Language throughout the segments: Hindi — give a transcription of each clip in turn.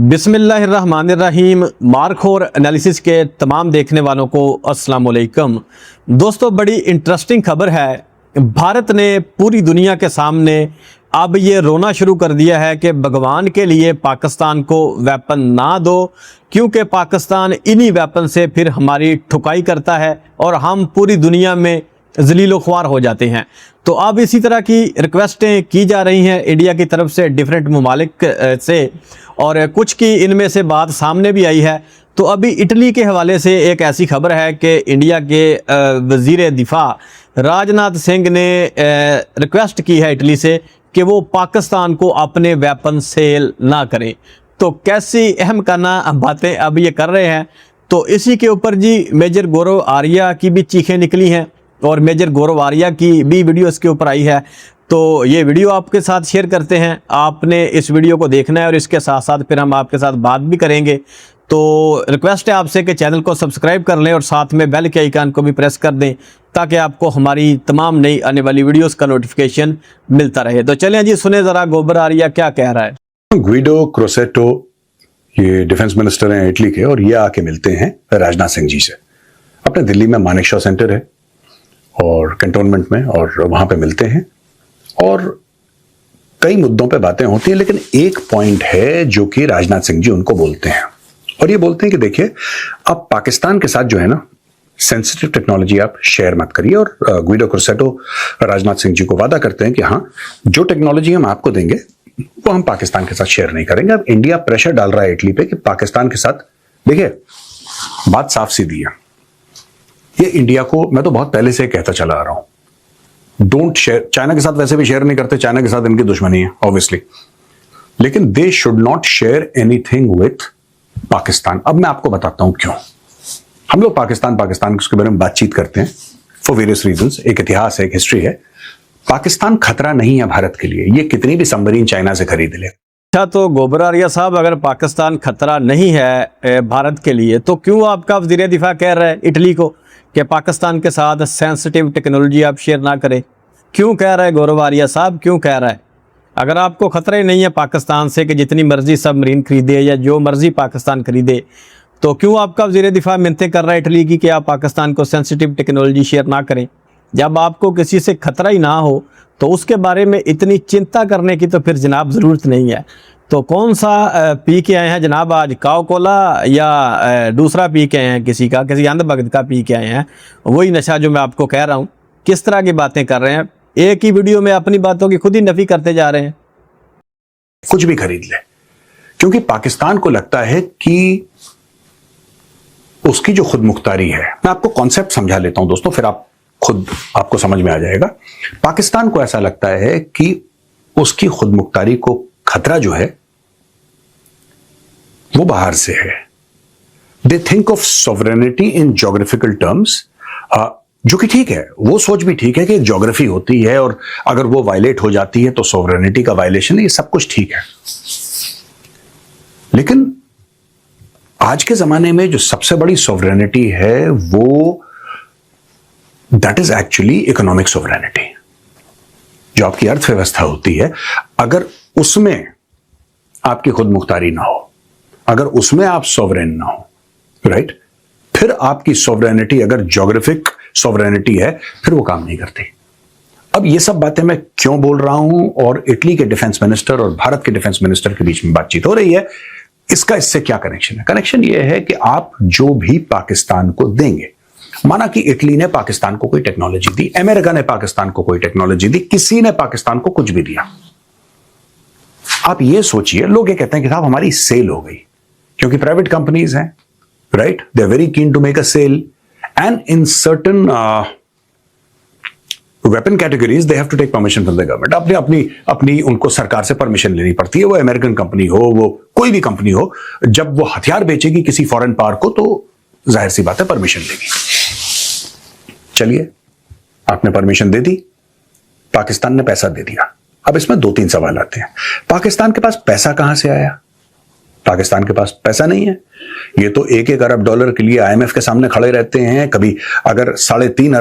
बिस्मिल्लाहिर्रहमानिर्रहीम। मार्कोर एनालिसिस के तमाम देखने वालों को अस्सलाम वालेकुम। दोस्तों, बड़ी इंटरेस्टिंग खबर है। भारत ने पूरी दुनिया के सामने अब ये रोना शुरू कर दिया है कि भगवान के लिए पाकिस्तान को वेपन ना दो, क्योंकि पाकिस्तान इन्हीं वेपन से फिर हमारी ठुकाई करता है और हम पूरी दुनिया में जलीलो ख्वार हो जाते हैं। तो अब इसी तरह की रिक्वेस्टें की जा रही हैं इंडिया की तरफ से डिफरेंट ममालिक से, और कुछ की इनमें से बात सामने भी आई है। तो अभी इटली के हवाले से एक ऐसी खबर है कि इंडिया के वज़ीर दिफा राजनाथ सिंह ने रिक्वेस्ट की है इटली से कि वो पाकिस्तान को अपने वेपन सेल ना करें। तो कैसी अहम करना बातें अब ये कर रहे हैं। तो इसी के ऊपर जी मेजर गौरव आर्या की भी चीखें निकली हैं और मेजर गौरव आर्या की भी वीडियो इसके ऊपर आई है। तो ये वीडियो आपके साथ शेयर करते हैं। आपने इस वीडियो को देखना है और इसके साथ साथ फिर हम आपके साथ बात भी करेंगे। तो रिक्वेस्ट है आपसे कि चैनल को सब्सक्राइब कर लें और साथ में बेल के आइकन को भी प्रेस कर दें ताकि आपको हमारी तमाम नई आने वाली वीडियोस का नोटिफिकेशन मिलता रहे। तो चलें जी, सुने ज़रा गौरव आर्या क्या कह रहा है। ग्विडो क्रोसेटो ये डिफेंस मिनिस्टर हैं इटली के, और ये आके मिलते हैं राजनाथ सिंह जी से। अपने दिल्ली में मानेकशॉ सेंटर है और कैंटोनमेंट में, और वहां पे मिलते हैं और कई मुद्दों पे बातें होती हैं। लेकिन एक पॉइंट है जो कि राजनाथ सिंह जी उनको बोलते हैं, और ये बोलते हैं कि देखिए, आप पाकिस्तान के साथ जो है ना सेंसिटिव टेक्नोलॉजी आप शेयर मत करिए। और ग्विडो क्रोसेटो राजनाथ सिंह जी को वादा करते हैं कि हाँ, जो टेक्नोलॉजी हम आपको देंगे वो हम पाकिस्तान के साथ शेयर नहीं करेंगे। अब इंडिया प्रेशर डाल रहा है इटली पे कि पाकिस्तान के साथ, देखिए बात साफ सीधी है, ये इंडिया को, मैं तो बहुत पहले से कहता चला आ रहा हूं, डोंट शेयर। चाइना के साथ वैसे भी शेयर नहीं करते, चाइना के साथ इनकी दुश्मनी है ऑब्वियसली, लेकिन they should not share anything with Pakistan. अब मैं आपको बताता हूं क्यों। हम लोग पाकिस्तान उसके बारे में बातचीत करते हैं फॉर वेरियस रीजंस। एक इतिहास है, एक हिस्ट्री है। पाकिस्तान खतरा नहीं है भारत के लिए, ये कितनी भी सबमरीन चाइना से खरीद ले। अच्छा, तो गौरव आर्या साहब, अगर पाकिस्तान खतरा नहीं है भारत के लिए, तो क्यों आपका वज़ीर दिफा कह रहा है इटली को कि पाकिस्तान के साथ सेंसिटिव टेक्नोलॉजी आप शेयर ना करें? क्यों कह रहा है गौरव आर्या साहब, क्यों कह रहा है? अगर आपको खतरा ही नहीं है पाकिस्तान से कि जितनी मर्जी सबमरीन खरीदे या जो मर्जी पाकिस्तान खरीदे, तो क्यों आपका वज़ीर दिफा मिन्नतें कर रहा है इटली की कि आप पाकिस्तान को सेंसिटिव टेक्नोलॉजी शेयर ना करें? जब आपको किसी से खतरा ही ना हो तो उसके बारे में इतनी चिंता करने की तो फिर जनाब ज़रूरत नहीं है। तो कौन सा पी के आए हैं जनाब आज, काव कोला या दूसरा पी के आए हैं, किसी अंधभक्त का पी के आए हैं? वही नशा जो मैं आपको कह रहा हूँ। किस तरह की बातें कर रहे हैं, एक ही वीडियो में अपनी बातों की खुद ही नफी करते जा रहे हैं। कुछ भी खरीद ले, क्योंकि पाकिस्तान को लगता है कि उसकी जो खुद मुख्तारी है, मैं आपको कॉन्सेप्ट समझा लेता हूं दोस्तों, फिर आपको समझ में आ जाएगा। पाकिस्तान को ऐसा लगता है कि उसकी खुद मुख्तारी को खतरा जो है वो बाहर से है। They think of sovereignty in geographical terms, जो कि ठीक है, वो सोच भी ठीक है कि एक ज्योग्राफी होती है और अगर वो वायलेट हो जाती है तो सॉवरेनिटी का वायलेशन है, ये सब कुछ ठीक है। लेकिन आज के जमाने में जो सबसे बड़ी सॉवरेनिटी है वो that is actually economic sovereignty. जो आपकी अर्थव्यवस्था होती है, अगर उसमें आपकी खुद मुख्तारी ना हो, अगर उसमें आप सॉवरेन ना हो, राइट, फिर आपकी सॉवरेनिटी अगर ज्योग्राफिक सॉवरेनिटी है फिर वो काम नहीं करती। अब ये सब बातें मैं क्यों बोल रहा हूं, और इटली के डिफेंस मिनिस्टर और भारत के डिफेंस मिनिस्टर के बीच में बातचीत हो रही है, इसका इससे क्या कनेक्शन है? कनेक्शन ये है कि आप जो भी पाकिस्तान को देंगे, माना कि इटली ने पाकिस्तान को कोई टेक्नोलॉजी दी, अमेरिका ने पाकिस्तान को कोई टेक्नोलॉजी दी, किसी ने पाकिस्तान को कुछ भी दिया, आप ये सोचिए, लोग ये कहते हैं कि साहब हमारी सेल हो गई, क्योंकि प्राइवेट कंपनीज हैं, right, they are very keen to make a sale, and in certain weapon categories they have to take permission from the government. अपनी उनको सरकार से परमिशन लेनी पड़ती है। वो अमेरिकन कंपनी हो, वो कोई भी कंपनी हो, जब वो हथियार बेचेगी किसी फॉरेन पावर को तो जाहिर सी बात है परमिशन लेगी। चलिए, आपने परमिशन दे दी, पाकिस्तान ने पैसा दे दिया। अब इसमें दो तीन सवाल आते हैं। पाकिस्तान के पास पैसा कहां से आया? पाकिस्तान के पास पैसा नहीं है। ये तो $1 अरब के लिए IMF के सामने खड़े रहते हैं। कभी अगर $3.5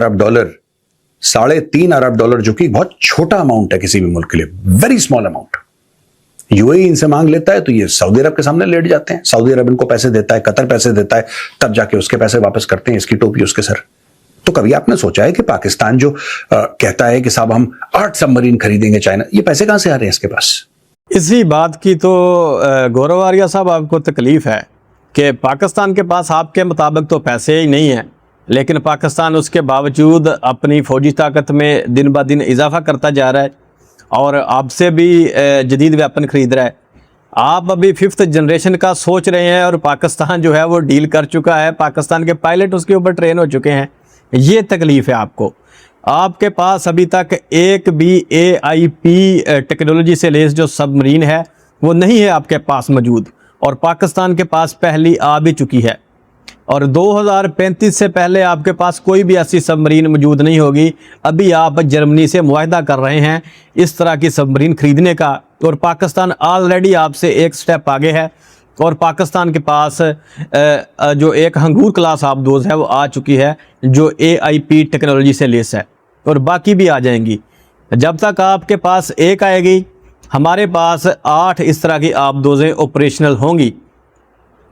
अरब, जो कि बहुत छोटा अमाउंट है किसी भी मुल्क के लिए, वेरी स्मॉल अमाउंट, यूएई इनसे मांग लेता है तो ये सऊदी अरब के सामने लेट जाते हैं, सऊदी अरब इनको पैसे देता है, कतर पैसे देता है, तब जाके उसके पैसे वापस करते हैं, इसकी टोपी उसके सर। तो कभी आपने सोचा है कि पाकिस्तान जो कहता है कि साहब हम 8 सबमरीन खरीदेंगे चाइना, ये पैसे कहां से आ रहे हैं इसके पास? इसी बात की तो गौरव आर्या साहब आपको तकलीफ है कि पाकिस्तान के पास आपके मुताबिक तो पैसे ही नहीं हैं, लेकिन पाकिस्तान उसके बावजूद अपनी फौजी ताकत में दिन ब दिन इजाफा करता जा रहा है और आपसे भी जदीद वेपन खरीद रहा है। आप अभी 5th जनरेशन का सोच रहे हैं और पाकिस्तान जो है वो डील कर चुका है, पाकिस्तान के पायलट उसके ऊपर ट्रेन हो चुके हैं। ये तकलीफ है आपको। आपके पास अभी तक एक भी AIP टेक्नोलॉजी से लेस जो सबमरीन है वो नहीं है आपके पास मौजूद, और पाकिस्तान के पास पहली आ भी चुकी है, और 2035 से पहले आपके पास कोई भी ऐसी सबमरीन मौजूद नहीं होगी। अभी आप जर्मनी से मुआहदा कर रहे हैं इस तरह की सबमरीन खरीदने का, और पाकिस्तान ऑलरेडी आपसे एक स्टेप आगे है, और पाकिस्तान के पास जो एक हंगूर क्लास आबदोज है वो आ चुकी है जो AIP टेक्नोलॉजी से लेस है, और बाकी भी आ जाएंगी। जब तक आपके पास एक आएगी, हमारे पास 8 इस तरह की आबदोजें ऑपरेशनल होंगी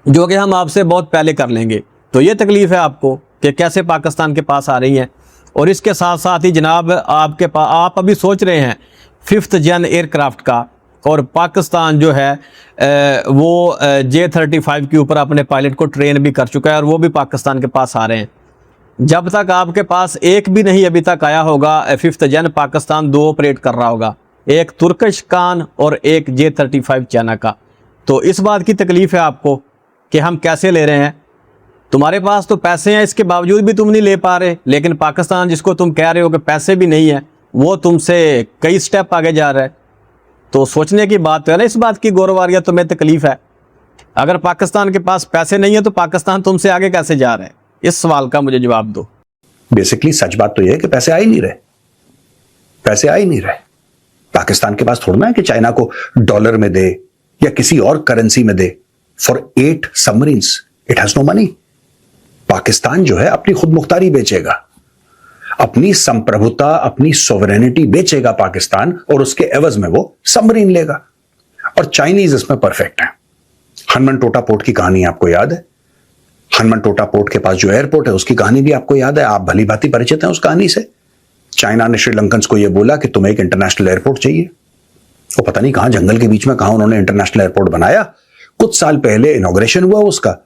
जो कि हम आपसे बहुत पहले कर लेंगे। तो ये तकलीफ़ है आपको कि कैसे पाकिस्तान के पास आ रही हैं। और इसके साथ साथ ही जनाब आपके पास आप अभी सोच रहे हैं 5th जन एयरक्राफ्ट का, और पाकिस्तान जो है वो J-35 के ऊपर अपने पायलट को ट्रेन भी कर चुका है, और वो भी पाकिस्तान के पास आ रहे हैं। जब तक आपके पास एक भी नहीं अभी तक आया होगा 5th जन, पाकिस्तान 2 ऑपरेट कर रहा होगा, एक तुर्किश कान और एक J-35 चाइना का। तो इस बात की तकलीफ़ है आपको कि हम कैसे ले रहे हैं। तुम्हारे पास तो पैसे हैं, इसके बावजूद भी तुम नहीं ले पा रहे, लेकिन पाकिस्तान जिसको तुम कह रहे हो कि पैसे भी नहीं है, वो तुमसे कई स्टेप आगे जा रहा है। तो सोचने की बात है ना, इस बात की गौरव आर्या तुम्हें तकलीफ है। अगर पाकिस्तान के पास पैसे नहीं है तो पाकिस्तान तुमसे आगे कैसे जा रहा है? इस सवाल का मुझे जवाब दो। बेसिकली सच बात तो यह है कि पैसे आ ही नहीं रहे, पैसे आ ही नहीं रहे। पाकिस्तान के पास थोड़ा ना है कि चाइना को डॉलर में दे या किसी और करेंसी में दे for 8 submarines. It has no money. Pakistan जो है अपनी खुद मुख्तारी बेचेगा, अपनी संप्रभुता, अपनी सोवरेनिटी बेचेगा पाकिस्तान, और उसके एवज में वो सबमरीन लेगा। और चाइनीज इसमें परफेक्ट है। हनमनटोटा पोर्ट की कहानी आपको याद है? हनमनटोटा पोर्ट के पास जो एयरपोर्ट है उसकी कहानी भी आपको याद है, आप भली भांति परिचित हैं उस कहानी से। चाइना ने श्रीलंकन्स को यह बोला कि तुम्हें एक इंटरनेशनल एयरपोर्ट चाहिए, वो पता नहीं कहां जंगल के बीच में कहां उन्होंने इंटरनेशनल एयरपोर्ट बनाया। कुछ साल पहले इनॉग्रेशन हुआ उसका,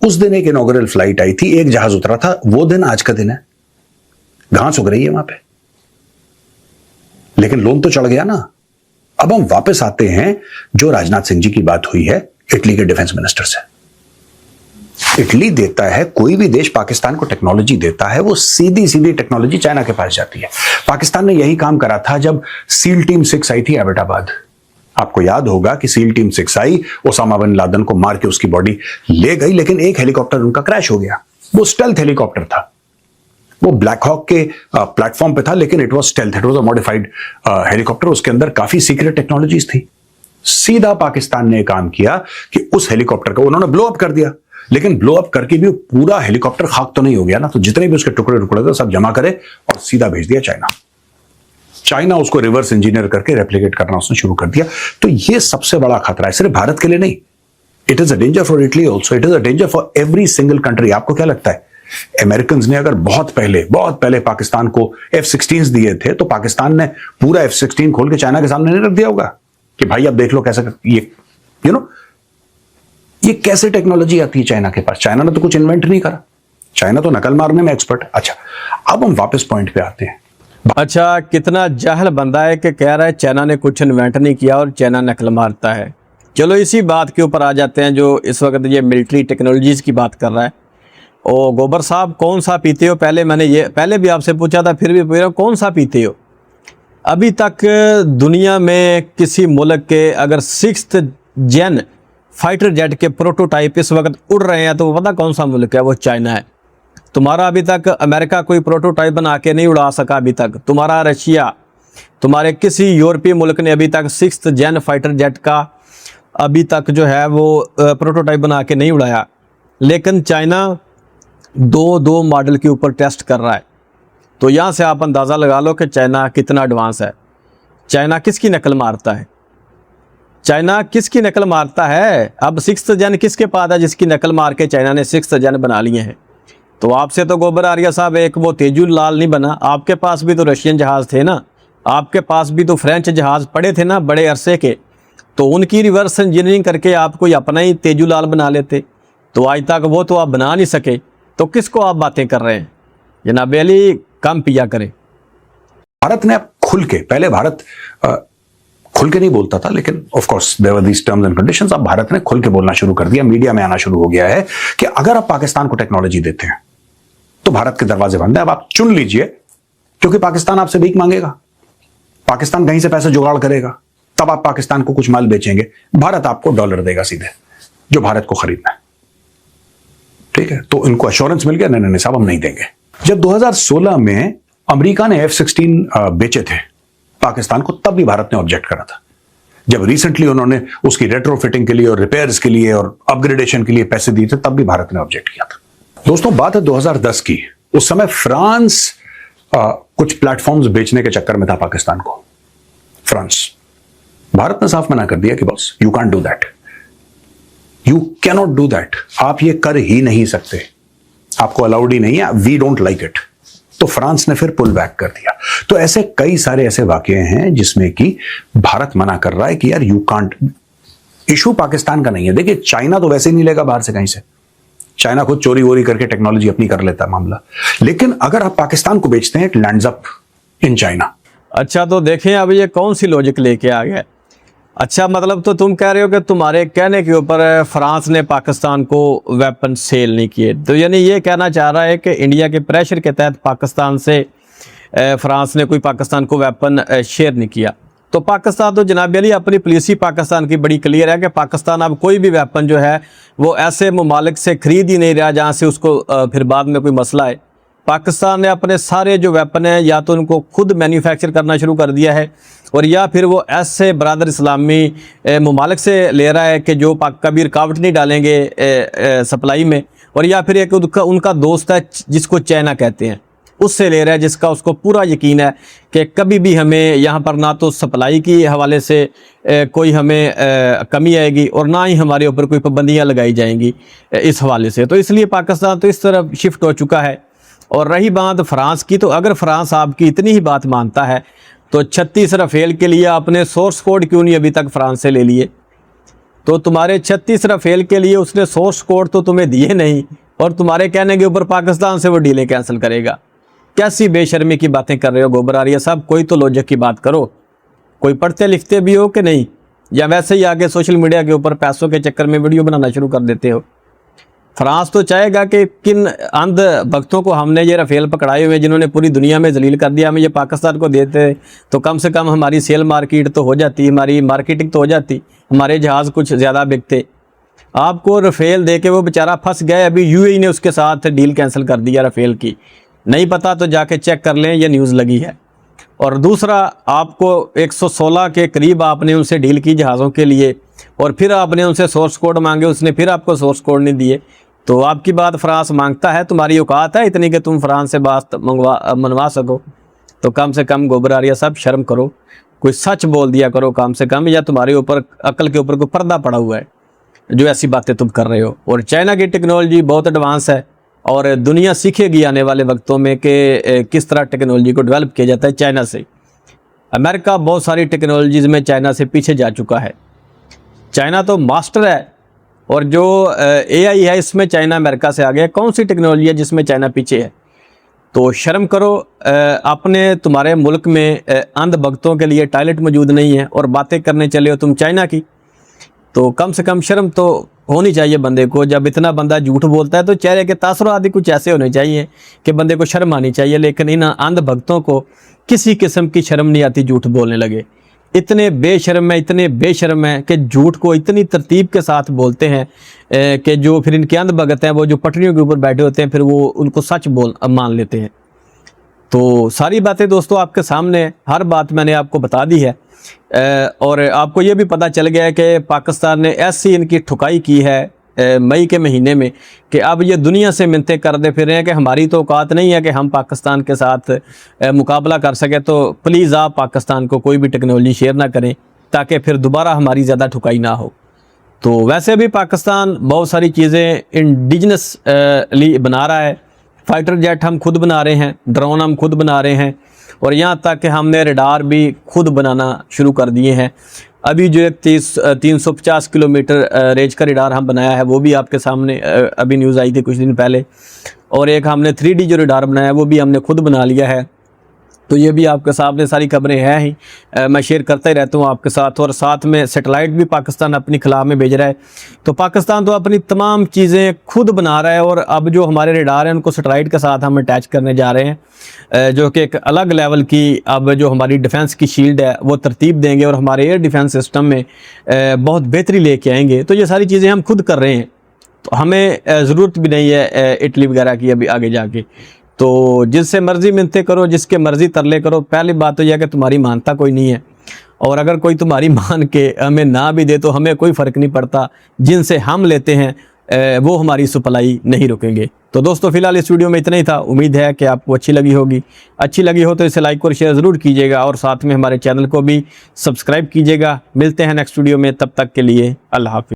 उस दिन एक इनॉग्रल फ्लाइट आई थी, एक जहाज उतरा था, वो दिन आज का दिन है। घास उग रही है वहां पे, लेकिन लोन तो चढ़ गया ना। अब हम वापस आते हैं जो राजनाथ सिंह जी की बात हुई है इटली के डिफेंस मिनिस्टर से। इटली देता है, कोई भी देश पाकिस्तान को टेक्नोलॉजी देता है, वो सीधी सीधी टेक्नोलॉजी चाइना के पास जाती है। पाकिस्तान ने यही काम करा था जब सील टीम 6 आई थी एबटाबाद। आपको याद होगा कि सील टीम 6 आई, ओसामा बिन लादेन को मार के उसकी बॉडी ले गई, लेकिन एक हेलीकॉप्टर उनका क्रैश हो गया। वो स्टेल्थ हेलीकॉप्टर था, वो ब्लैक हॉक के प्लेटफॉर्म पे था, लेकिन it was stealth, it was a modified helicopter. उसके अंदर काफी सीक्रेट टेक्नोलॉजीज थी। सीधा पाकिस्तान ने काम किया कि उस हेलीकॉप्टर को उन्होंने ब्लो अप कर दिया, लेकिन ब्लो अप करके भी पूरा हेलीकॉप्टर खाक तो नहीं हो गया ना, तो जितने भी उसके टुकड़े टुकड़े थे सब जमा करे और सीधा भेज दिया चाइना। चाइना उसको रिवर्स इंजीनियर करके रेप्लिकेट करना उसने शुरू कर दिया। तो ये सबसे बड़ा खतरा है, सिर्फ भारत के लिए नहीं। It is a danger for Italy also, it is a danger for every single country. आपको क्या लगता है, अमेरिकन ने अगर बहुत पहले पाकिस्तान को F-16 दिए थे, तो पाकिस्तान ने पूरा F-16 खोल के चाइना के सामने नहीं रख दिया होगा कि भाई अब देख लो कैसे ये ये कैसे टेक्नोलॉजी आती है चाइना के पास। चाइना ने तो कुछ इन्वेंट नहीं करा, चाइना तो नकल मारने में एक्सपर्ट है। अच्छा, अब हम वापस पॉइंट पे आते हैं। अच्छा, कितना जाहल बंदा है कि कह रहा है चाइना ने कुछ इन्वेंट नहीं किया और चाइना नकल मारता है। चलो इसी बात के ऊपर आ जाते हैं जो इस वक्त ये मिलिट्री टेक्नोलॉजीज की बात कर रहा है। ओ गोबर साहब, कौन सा पीते हो? पहले भी आपसे पूछा था, फिर भी पूछ रहा हूं, कौन सा पीते हो? अभी तक दुनिया में किसी मुल्क के अगर 6th जन फाइटर जेट के प्रोटोटाइप इस वक्त उड़ रहे हैं तो वो पता कौन सा मुल्क है? वो चाइना है। तुम्हारा अभी तक अमेरिका कोई प्रोटोटाइप बना के नहीं उड़ा सका अभी तक। तुम्हारा रशिया, तुम्हारे किसी यूरोपीय मुल्क ने अभी तक 6th जन फाइटर जेट का अभी तक जो है वो प्रोटोटाइप बना के नहीं उड़ाया। लेकिन चाइना 2 मॉडल के ऊपर टेस्ट कर रहा है। तो यहाँ से आप अंदाज़ा लगा लो कि चाइना कितना एडवांस है। चाइना किसकी नकल मारता है? चाइना किसकी नकल मारता है? अब 6th जन किसके पास है जिसकी नकल मार के चाइना ने 6th जन बना लिए हैं? तो आपसे तो गोबर आर्या साहब एक वो तेजुल लाल नहीं बना, आपके पास भी तो रशियन जहाज़ थे ना, आपके पास भी तो फ्रेंच जहाज़ पड़े थे ना बड़े अरसे के, तो उनकी रिवर्स इंजीनियरिंग करके आप कोई अपना ही तेजुल लाल बना लेते। तो आज तक वो तो आप बना नहीं सके, तो किसको आप बातें कर रहे हैं? जनाब अली कम पिया करें। भारत ने अब खुल के, पहले भारत खुल के नहीं बोलता था, लेकिन of course there were these terms and conditions. अब भारत ने खुल के बोलना शुरू कर दिया, मीडिया में आना शुरू हो गया है कि अगर आप पाकिस्तान को टेक्नोलॉजी देते हैं तो भारत के दरवाजे बंद है, अब आप चुन लीजिए, क्योंकि पाकिस्तान आपसे भीख मांगेगा, पाकिस्तान कहीं से पैसे जुगाड़ करेगा, तब आप पाकिस्तान को कुछ माल बेचेंगे, भारत आपको डॉलर देगा सीधे, जो भारत को खरीदना है। ठीक है, तो इनको एश्योरेंस मिल गया, नहीं नहीं साहब हम नहीं देंगे। जब 2016 में अमेरिका ने F-16 बेचे थे पाकिस्तान को, तब भी भारत ने ऑब्जेक्ट करा था। जब रिसेंटली उन्होंने उसकी रेट्रोफिटिंग के लिए और रिपेयर्स के लिए और अपग्रेडेशन के लिए पैसे दिए थे, तब भी भारत ने ऑब्जेक्ट किया था। दोस्तों बात है 2010 की, उस समय फ्रांस कुछ प्लेटफॉर्म्स बेचने के चक्कर में था पाकिस्तान को, फ्रांस। भारत ने साफ मना कर दिया कि boss you can't do that, you cannot do that, आप ये कर ही नहीं सकते, आपको अलाउड ही नहीं है, वी डोंट लाइक इट। तो फ्रांस ने फिर पुल बैक कर दिया। तो ऐसे कई सारे ऐसे वाकये हैं जिसमें कि भारत मना कर रहा है कि यार यू कांट। इशू पाकिस्तान का नहीं है, देखिए चाइना तो वैसे ही नहीं लेगा बाहर से कहीं से, चाइना खुद चोरी वोरी करके टेक्नोलॉजी अपनी कर लेता है मामला, लेकिन अगर आप पाकिस्तान को बेचते हैं it lands up in China. अच्छा तो देखें अब ये कौन सी लॉजिक लेके आ गया। अच्छा मतलब तो तुम कह रहे हो कि तुम्हारे कहने के ऊपर फ्रांस ने पाकिस्तान को वेपन सेल नहीं किए, तो यानी ये कहना चाह रहा है कि इंडिया के प्रेशर के तहत पाकिस्तान से फ्रांस ने कोई पाकिस्तान को वेपन शेयर नहीं किया। तो पाकिस्तान तो जनाब अली अपनी पॉलिसी पाकिस्तान की बड़ी क्लियर है कि पाकिस्तान अब कोई भी वेपन जो है वो ऐसे ममालिक से खरीद ही नहीं रहा जहाँ से उसको फिर बाद में कोई मसला है। पाकिस्तान ने अपने सारे जो वेपन हैं या तो उनको खुद मैन्युफैक्चर करना शुरू कर दिया है, और या फिर वो ऐसे बरादर इस्लामी ममालिक से ले रहा है कि जो कभी रुकावट नहीं डालेंगे सप्लाई में, और या फिर एक उनका दोस्त है जिसको चाइना कहते हैं, उससे ले रहा है, जिसका उसको पूरा यकीन है कि कभी भी हमें यहाँ पर ना तो सप्लाई की हवाले से कोई हमें कमी आएगी और ना ही हमारे ऊपर कोई पाबंदियाँ लगाई जाएंगी इस हवाले से। तो इसलिए पाकिस्तान तो इस तरफ शिफ्ट हो चुका है। और रही बात फ्रांस की, तो अगर फ्रांस आपकी इतनी ही बात मानता है तो 36 राफेल के लिए आपने सोर्स कोड क्यों नहीं अभी तक फ्रांस से ले लिए? तो तुम्हारे 36 राफेल के लिए उसने सोर्स कोड तो तुम्हें दिए नहीं, और तुम्हारे कहने के ऊपर पाकिस्तान से वो डीलें कैंसिल करेगा। कैसी बेशर्मी की बातें कर रहे हो गोबर आर्या साहब, कोई तो लॉजिक की बात करो। कोई पढ़ते लिखते भी हो कि नहीं, या वैसे ही आगे सोशल मीडिया के ऊपर पैसों के चक्कर में वीडियो बनाना शुरू कर देते हो? फ्रांस तो चाहेगा कि किन अंध भक्तों को हमने ये राफेल पकड़ाए हुए जिन्होंने पूरी दुनिया में जलील कर दिया, हमें ये पाकिस्तान को देते तो कम से कम हमारी सेल मार्केट तो हो जाती, हमारी मार्केटिंग तो हो जाती, हमारे जहाज़ कुछ ज़्यादा बिकते। आपको राफेल दे के वो बेचारा फंस गए, अभी यूएई ने उसके साथ डील कैंसिल कर दिया राफेल की। नहीं पता तो जाके चेक कर लें, ये न्यूज़ लगी है। और दूसरा, आपको 116 के करीब आपने उनसे डील की जहाज़ों के लिए, और फिर आपने उनसे सोर्स कोड मांगे, उसने फिर आपको सोर्स कोड नहीं दिए। तो आपकी बात फ्रांस मांगता है, तुम्हारी औकात है इतनी कि तुम फ्रांस से बात मनवा सको? तो कम से कम गोबर आर्या साहब शर्म करो, कोई सच बोल दिया करो कम से कम, या तुम्हारे ऊपर अकल के ऊपर कोई पर्दा पड़ा हुआ है जो ऐसी बातें तुम कर रहे हो। और चाइना की टेक्नोलॉजी बहुत एडवांस है, और दुनिया सीखेगी आने वाले वक्तों में कि किस तरह टेक्नोलॉजी को डेवलप किया जाता है चाइना से। अमेरिका बहुत सारी टेक्नोलॉजीज़ में चाइना से पीछे जा चुका है। चाइना तो मास्टर है, और जो AI है इसमें चाइना अमेरिका से आगे है। कौन सी टेक्नोलॉजी है जिसमें चाइना पीछे है? तो शर्म करो, अपने तुम्हारे मुल्क में अंध भक्तों के लिए टॉयलेट मौजूद नहीं है और बातें करने चले हो तुम चाइना की। तो कम से कम शर्म तो होनी चाहिए बंदे को। जब इतना बंदा झूठ बोलता है तो चेहरे के तासुरात आदि कुछ ऐसे होने चाहिए कि बंदे को शर्म आनी चाहिए, लेकिन इन अंध भक्तों को किसी किस्म की शर्म नहीं आती, झूठ बोलने लगे। इतने बेशर्म है कि झूठ को इतनी तरतीब के साथ बोलते हैं कि जो फिर इनके अंध भगत हैं, वो जो पटरियों के ऊपर बैठे होते हैं, फिर वो उनको सच मान लेते हैं। तो सारी बातें दोस्तों आपके सामने, हर बात मैंने आपको बता दी है, और आपको ये भी पता चल गया है कि पाकिस्तान ने ऐसी इनकी ठुकाई की है मई के महीने में कि अब ये दुनिया से मिन्नतें करते फिर रहे हैं कि हमारी तो औकात नहीं है कि हम पाकिस्तान के साथ मुकाबला कर सकें, तो प्लीज़ आप पाकिस्तान को कोई भी टेक्नोलॉजी शेयर ना करें। ताकि फिर दोबारा हमारी ज़्यादा ठुकाई ना हो। तो वैसे भी पाकिस्तान बहुत सारी चीज़ें इंडिजिनसली बना रहा है। फाइटर जेट हम खुद बना रहे हैं, ड्रोन हम खुद बना रहे हैं, और यहाँ तक कि हमने रडार भी खुद बनाना शुरू कर दिए हैं। अभी जो एक 350 किलोमीटर रेंज का रडार हम बनाया है वो भी आपके सामने अभी न्यूज़ आई थी कुछ दिन पहले, और एक हमने 3D जो रडार बनाया है वो भी हमने खुद बना लिया है। तो ये भी आपके सामने सारी खबरें हैं ही, मैं शेयर करता ही रहता हूँ आपके साथ। और साथ में सैटेलाइट भी पाकिस्तान अपनी खिला में भेज रहा है। तो पाकिस्तान तो अपनी तमाम चीज़ें खुद बना रहा है, और अब जो हमारे रडार हैं उनको सैटेलाइट के साथ हम अटैच करने जा रहे हैं, जो कि एक अलग लेवल की अब जो हमारी डिफेंस की शील्ड है वो तरतीब देंगे, और हमारे एयर डिफेंस सिस्टम में बहुत बेहतरी लेके आएंगे। तो ये सारी चीज़ें हम खुद कर रहे हैं, तो हमें ज़रूरत भी नहीं है इटली वगैरह की अभी आगे जाके। तो जिससे मर्जी मिन्नतें करो, जिसके मर्जी तरले करो, पहली बात तो यह है कि तुम्हारी मानता कोई नहीं है, और अगर कोई तुम्हारी मान के हमें ना भी दे तो हमें कोई फ़र्क नहीं पड़ता। जिनसे हम लेते हैं वो हमारी सप्लाई नहीं रुकेंगे। तो दोस्तों फिलहाल इस वीडियो में इतना ही था। उम्मीद है कि आपको अच्छी लगी होगी। अच्छी लगी हो तो इसे लाइक और शेयर ज़रूर कीजिएगा, और साथ में हमारे चैनल को भी सब्सक्राइब कीजिएगा। मिलते हैं नेक्स्ट वीडियो में, तब तक के लिए अल्लाह हाफ़िज़।